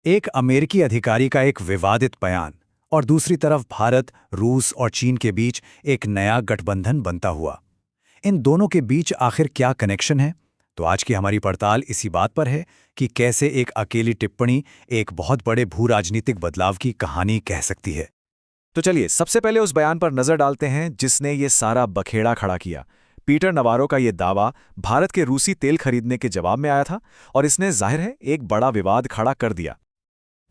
एक अमेरिकी अधिकारी का एक विवादित बयान और दूसरी तरफ भारत, रूस और चीन के बीच एक नया गठबंधन बनता हुआ। इन दोनों के बीच आखिर क्या कनेक्शन है? तो आज की हमारी पड़ताल इसी बात पर है कि कैसे एक अकेली टिप्पणी एक बहुत बड़े भू राजनीतिक बदलाव की कहानी कह सकती है। तो चलिए सबसे पहले उस बयान पर नजर डालते हैं जिसने ये सारा बखेड़ा खड़ा किया। पीटर नवारो का ये दावा भारत के रूसी तेल खरीदने के जवाब में आया था और इसने जाहिर है एक बड़ा विवाद खड़ा कर दिया।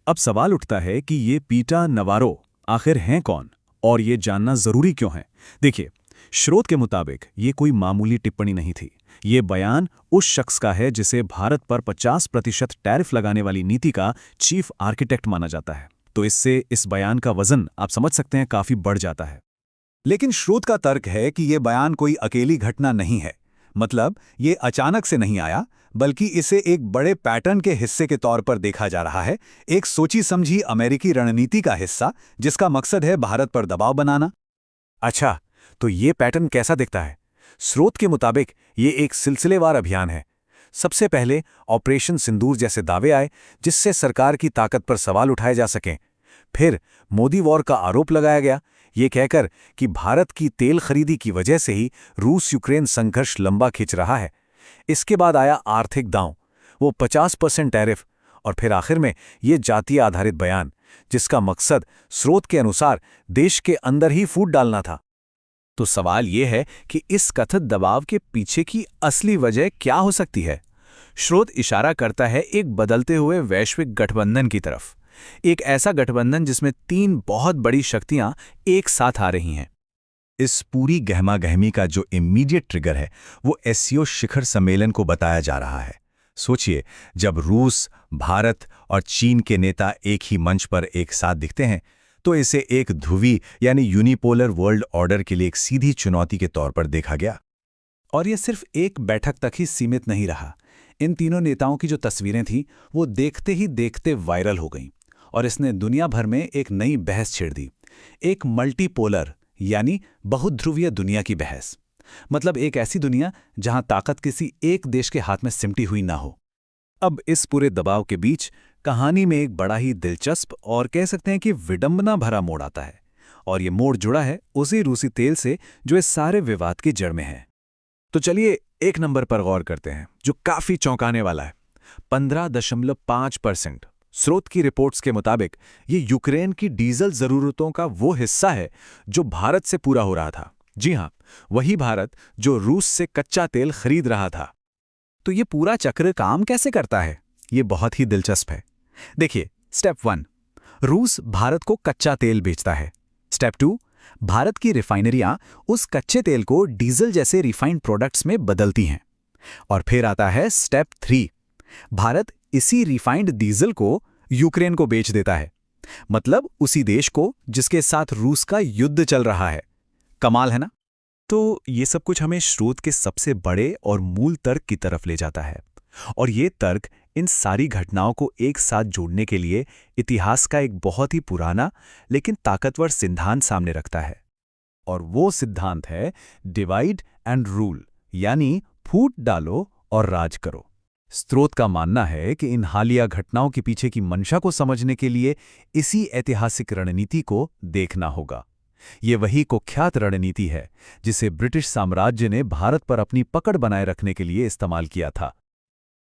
अब सवाल उठता है कि ये पीटर नवारो आखिर हैं कौन और ये जानना जरूरी क्यों है। देखिए, स्रोत के मुताबिक ये कोई मामूली टिप्पणी नहीं थी। ये बयान उस शख्स का है जिसे भारत पर 50% टैरिफ लगाने वाली नीति का चीफ आर्किटेक्ट माना जाता है। तो इससे इस बयान का वजन आप समझ सकते हैं काफी बढ़ जाता है। लेकिन स्रोत का तर्क है कि ये बयान कोई अकेली घटना नहीं है। मतलब ये अचानक से नहीं आया, बल्कि इसे एक बड़े पैटर्न के हिस्से के तौर पर देखा जा रहा है, एक सोची समझी अमेरिकी रणनीति का हिस्सा जिसका मकसद है भारत पर दबाव बनाना। अच्छा, तो ये पैटर्न कैसा दिखता है? स्रोत के मुताबिक ये एक सिलसिलेवार अभियान है। सबसे पहले ऑपरेशन सिंदूर जैसे दावे आए जिससे सरकार की ताकत पर सवाल उठाए जा सकें। फिर मोदी वॉर का आरोप लगाया गया, ये कहकर कि भारत की तेल खरीदी की वजह से ही रूस यूक्रेन संघर्ष लंबा खिंच रहा है। इसके बाद आया आर्थिक दांव, वो 50% टैरिफ, और फिर आखिर में ये जातीय आधारित बयान जिसका मकसद स्रोत के अनुसार देश के अंदर ही फूट डालना था। तो सवाल ये है कि इस कथित दबाव के पीछे की असली वजह क्या हो सकती है? स्रोत इशारा करता है एक बदलते हुए वैश्विक गठबंधन की तरफ, एक ऐसा गठबंधन जिसमें 3 बहुत बड़ी शक्तियां एक साथ आ रही हैं। इस पूरी गहमा-गहमी का जो इमीडिएट ट्रिगर है वो एससीओ शिखर सम्मेलन को बताया जा रहा है। सोचिए, जब रूस, भारत और चीन के नेता एक ही मंच पर एक साथ दिखते हैं तो इसे एक ध्रुवी यानी यूनिपोलर वर्ल्ड ऑर्डर के लिए एक सीधी चुनौती के तौर पर देखा गया। और यह सिर्फ एक बैठक तक ही सीमित नहीं रहा। इन तीनों नेताओं की जो तस्वीरें थीं वो देखते ही देखते वायरल हो गईं और इसने दुनिया भर में एक नई बहस छेड़ दी, एक मल्टीपोलर यानी बहुध्रुवीय दुनिया की बहस। मतलब एक ऐसी दुनिया जहां ताकत किसी एक देश के हाथ में सिमटी हुई ना हो। अब इस पूरे दबाव के बीच कहानी में एक बड़ा ही दिलचस्प और कह सकते हैं कि विडंबना भरा मोड़ आता है, और ये मोड़ जुड़ा है उसी रूसी तेल से जो इस सारे विवाद की जड़ में है। तो चलिए एक नंबर पर गौर करते हैं जो काफी चौंकाने वाला है। 15.5%। स्रोत की रिपोर्ट्स के मुताबिक ये यूक्रेन की डीजल जरूरतों का वो हिस्सा है जो भारत से पूरा हो रहा था। जी हां, वही भारत जो रूस से कच्चा तेल खरीद रहा था। तो ये पूरा चक्र काम कैसे करता है? ये बहुत ही दिलचस्प है। देखिए, स्टेप 1, रूस भारत को कच्चा तेल बेचता है। स्टेप 2, भारत की रिफाइनरियां उस कच्चे तेल को डीजल जैसे रिफाइंड प्रोडक्ट्स में बदलती हैं। और फिर आता है स्टेप 3, भारत इसी रिफाइंड डीजल को यूक्रेन को बेच देता है, मतलब उसी देश को जिसके साथ रूस का युद्ध चल रहा है। कमाल है ना? तो ये सब कुछ हमें स्रोत के सबसे बड़े और मूल तर्क की तरफ ले जाता है, और ये तर्क इन सारी घटनाओं को एक साथ जोड़ने के लिए इतिहास का एक बहुत ही पुराना लेकिन ताकतवर सिद्धांत सामने रखता है। और वो सिद्धांत है डिवाइड एंड रूल, यानी फूट डालो और राज करो। स्रोत का मानना है कि इन हालिया घटनाओं के पीछे की मंशा को समझने के लिए इसी ऐतिहासिक रणनीति को देखना होगा। ये वही कुख्यात रणनीति है जिसे ब्रिटिश साम्राज्य ने भारत पर अपनी पकड़ बनाए रखने के लिए इस्तेमाल किया था।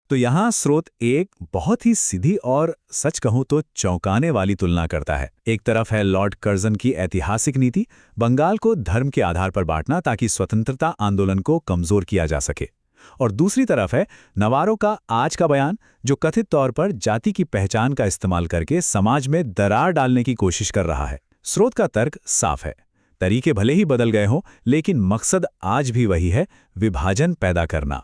तो यहाँ स्रोत एक बहुत ही सीधी और सच कहूं तो चौंकाने वाली तुलना करता है। एक तरफ है लॉर्ड कर्जन की ऐतिहासिक नीति, बंगाल को धर्म के आधार पर बांटना ताकि स्वतंत्रता आंदोलन को कमजोर किया जा सके, और दूसरी तरफ है नवारो का आज का बयान जो कथित तौर पर जाति की पहचान का इस्तेमाल करके समाज में दरार डालने की कोशिश कर रहा है। स्रोत का तर्क साफ है, तरीके भले ही बदल गए हों लेकिन मकसद आज भी वही है, विभाजन पैदा करना।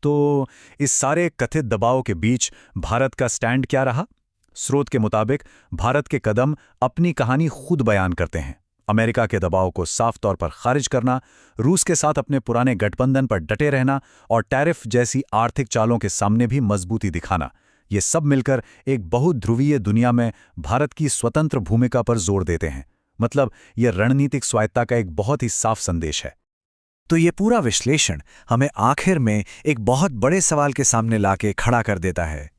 तो इस सारे कथित दबाव के बीच भारत का स्टैंड क्या रहा? स्रोत के मुताबिक भारत के कदम अपनी कहानी खुद बयान करते हैं। अमेरिका के दबाव को साफ तौर पर खारिज करना, रूस के साथ अपने पुराने गठबंधन पर डटे रहना और टैरिफ जैसी आर्थिक चालों के सामने भी मजबूती दिखाना, ये सब मिलकर एक बहुध्रुवीय दुनिया में भारत की स्वतंत्र भूमिका पर जोर देते हैं। मतलब यह रणनीतिक स्वायत्ता का एक बहुत ही साफ संदेश है। तो ये पूरा विश्लेषण हमें आखिर में एक बहुत बड़े सवाल के सामने लाके खड़ा कर देता है।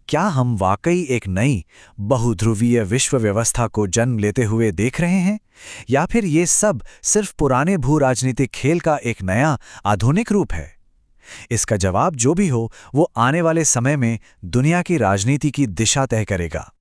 क्या हम वाकई एक नई बहुध्रुवीय विश्व व्यवस्था को जन्म लेते हुए देख रहे हैं, या फिर ये सब सिर्फ पुराने भू राजनीतिक खेल का एक नया आधुनिक रूप है? इसका जवाब जो भी हो, वो आने वाले समय में दुनिया की राजनीति की दिशा तय करेगा।